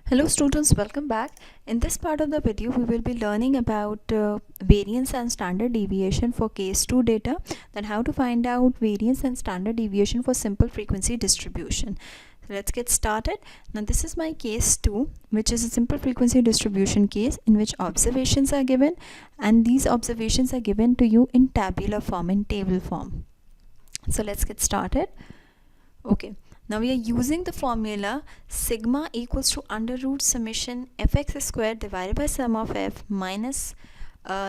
Hello students, welcome back. In this part of the video, we will be learning about variance and standard deviation for case 2 data, then how to find out variance and standard deviation for simple frequency distribution. So let's get started. Now this is my case 2, which is a simple frequency distribution case in which observations are given, and these observations are given to you in tabular form, in table form. So let's get started. Okay. Now we are using the formula sigma equals to under root summation fx squared divided by sum of f minus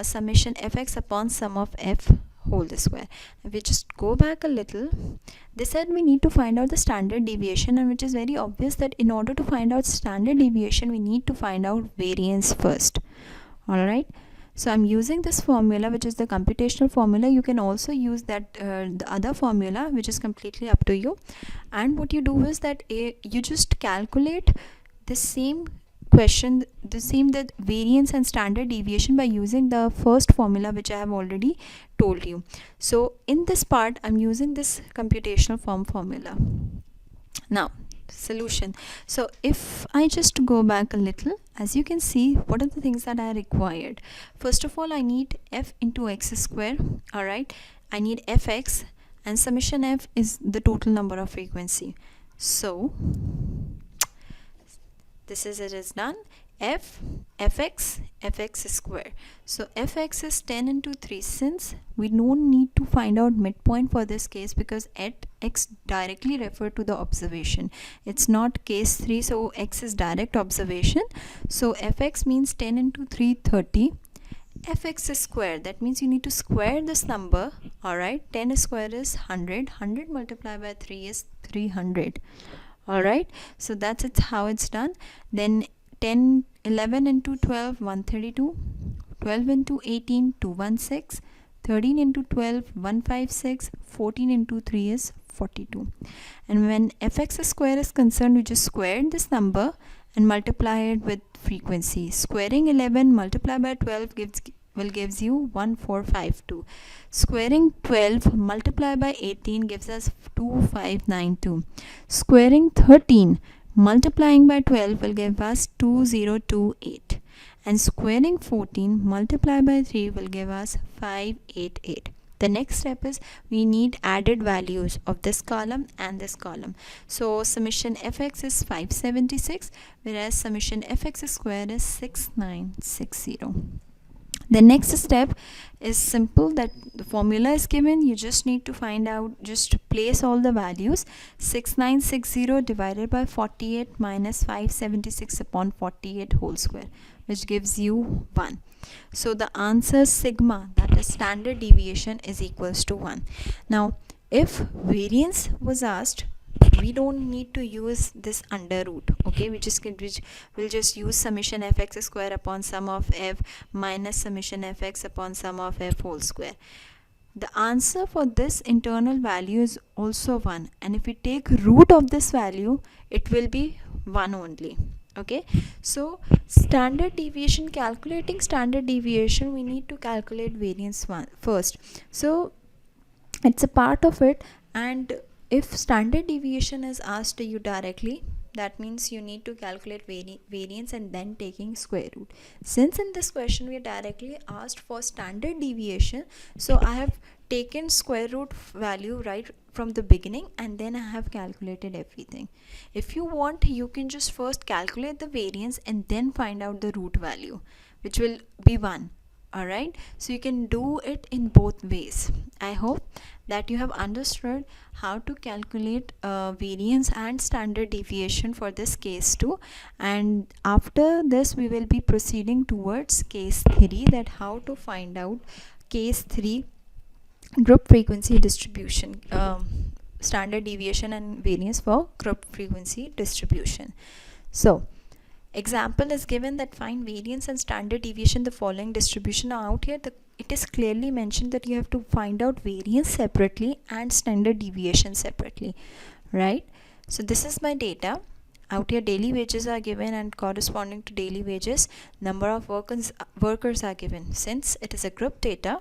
summation fx upon sum of f whole square. If we just go back a little, they said we need to find out the standard deviation, and which is very obvious that in order to find out standard deviation we need to find out variance first. Alright. So I'm using this formula, which is the computational formula. You can also use that the other formula, which is completely up to you. And what you do is that you just calculate the same question, the variance and standard deviation by using the first formula, which I have already told you. So in this part, I'm using this computational formula. Now solution. So if I just go back a little, as you can see, what are the things that I required? First of all, I need f into x square. All right, I need fx, and summation f is the total number of frequency. So this is it is done. fx square. So fx is 10 into 3. Since we don't need to find out midpoint for this case, because at x directly refer to the observation, it's not case 3, so x is direct observation. So fx means 10 into 3, 30. fx square, that means you need to square this number. Alright, 10 square is 100. 100 multiplied by 3 is 300. Alright, so that's how it's done. Then 11 into 12, 132. 12 into 18, 216. 13 into 12, 156. 14 into 3 is 42. And when fx square is concerned, we just squared this number and multiply it with frequency. Squaring 11 multiplied by 12 gives you 1452. Squaring 12 multiplied by 18 gives us 2592. Squaring 13 multiplying by 12 will give us 2028. And squaring 14 multiplied by 3 will give us 588. The next step is we need added values of this column and this column. So summation fx is 576, whereas summation fx square is 6960. The next step is simple, that the formula is given. You just need to find out, just place all the values. 6960 divided by 48 minus 576 upon 48 whole square, which gives you 1. So the answer sigma, that is standard deviation, is equals to 1. Now if variance was asked, we don't need to use this under root. Okay, we'll just use summation fx square upon sum of f minus summation fx upon sum of f whole square. The answer for this internal value is also 1, and if we take root of this value, it will be 1 only. Okay, so standard deviation, calculating standard deviation, we need to calculate variance first. So it's a part of it, and if standard deviation is asked to you directly, that means you need to calculate variance and then taking square root. Since in this question we are directly asked for standard deviation, so I have taken square root value right from the beginning, and then I have calculated everything. If you want, you can just first calculate the variance and then find out the root value, which will be 1. Alright, so you can do it in both ways. I hope that you have understood how to calculate variance and standard deviation for this case 2, and after this we will be proceeding towards case 3, that how to find out case 3 group frequency distribution, standard deviation and variance for group frequency distribution. So example is given that find variance and standard deviation the following distribution. Now out here it is clearly mentioned that you have to find out variance separately and standard deviation separately, right? So this is my data. Out here daily wages are given, and corresponding to daily wages number of workers are given. Since it is a group data,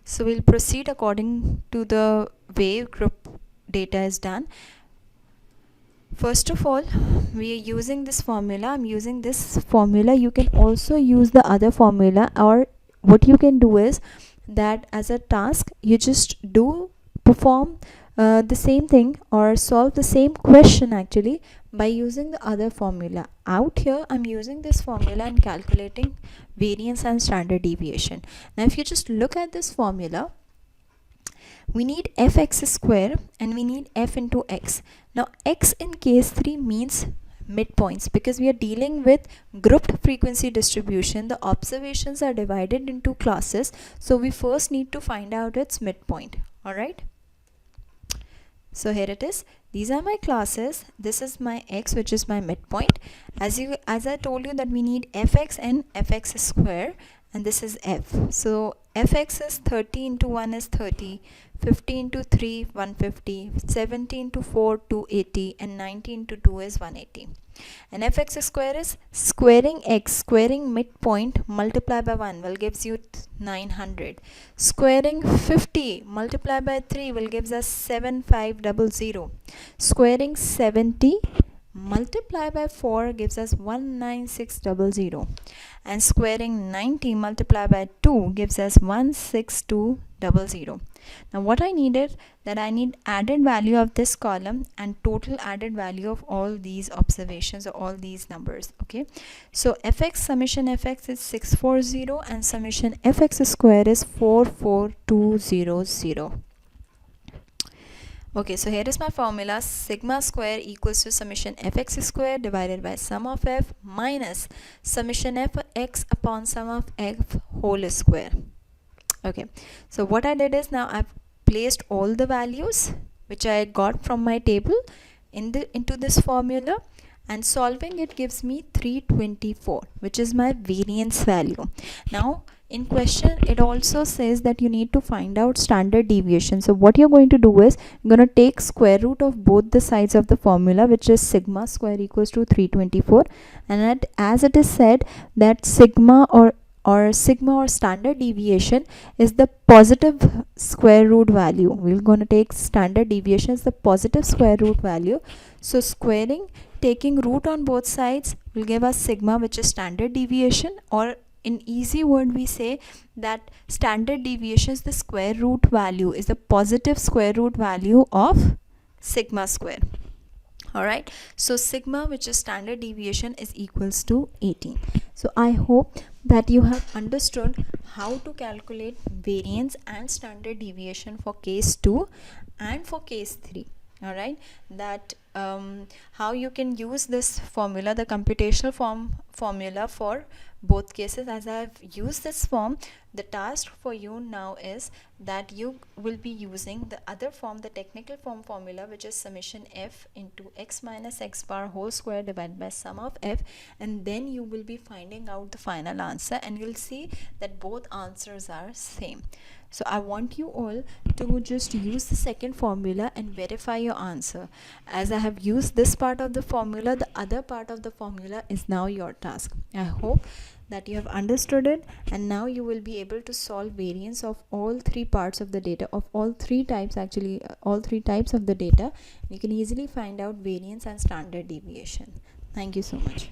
so we'll proceed according to the way group data is done. First of all, we are using this formula. I'm using this formula. You can also use the other formula, or what you can do is that as a task you just do perform the same thing or solve the same question actually by using the other formula. Out here I'm using this formula and calculating variance and standard deviation. Now if you just look at this formula, we need fx square and we need f into x. Now x in case 3 means midpoints, because we are dealing with grouped frequency distribution. The observations are divided into classes, so we first need to find out its midpoint. All right, so here it is. These are my classes. This is my x, which is my midpoint. As I told you that we need fx and fx square, and this is f. So fx is 30 into 1 is 30, 50 into 3 150, 70 into 4 280, and 90 into 2 is 180. And fx square is squaring x, squaring midpoint multiply by 1 will gives you 900. Squaring 50 multiply by 3 will gives us 7500. Squaring 70 multiply by 4 gives us 19600. And squaring 90 multiply by 2 gives us 16200. Now what I needed, that I need added value of this column and total added value of all these observations or all these numbers. Okay, so fx summation fx is 640 and summation fx square is 44200. Okay, so here is my formula. Sigma square equals to summation fx square divided by sum of f minus summation fx upon sum of f whole square. Okay, so what I did is, now I've placed all the values which I got from my table into this formula, and solving it gives me 324, which is my variance value. Now in question it also says that you need to find out standard deviation. So what you're going to do is, you're going to take square root of both the sides of the formula, which is sigma square equals to 324, and as it is said that sigma or standard deviation is the positive square root value. We're going to take standard deviation as the positive square root value. So squaring, taking root on both sides, will give us sigma, which is standard deviation, or in easy word we say that standard deviation is the square root value, is the positive square root value of sigma square. Alright, so sigma, which is standard deviation, is equals to 18. So I hope that you have understood how to calculate variance and standard deviation for case 2 and for case 3. Alright, that how you can use this formula, the computational formula for both cases. As I have used this form, the task for you now is that you will be using the other form, the technical form formula, which is summation f into x minus x bar whole square divided by sum of f, and then you will be finding out the final answer, and you'll see that both answers are same. So I want you all to just use the second formula and verify your answer. As I have used this part of the formula, the other part of the formula is now your task. I hope that you have understood it, and now you will be able to solve variance of all three parts of the data, of all three types actually, all three types of the data. You can easily find out variance and standard deviation. Thank you so much.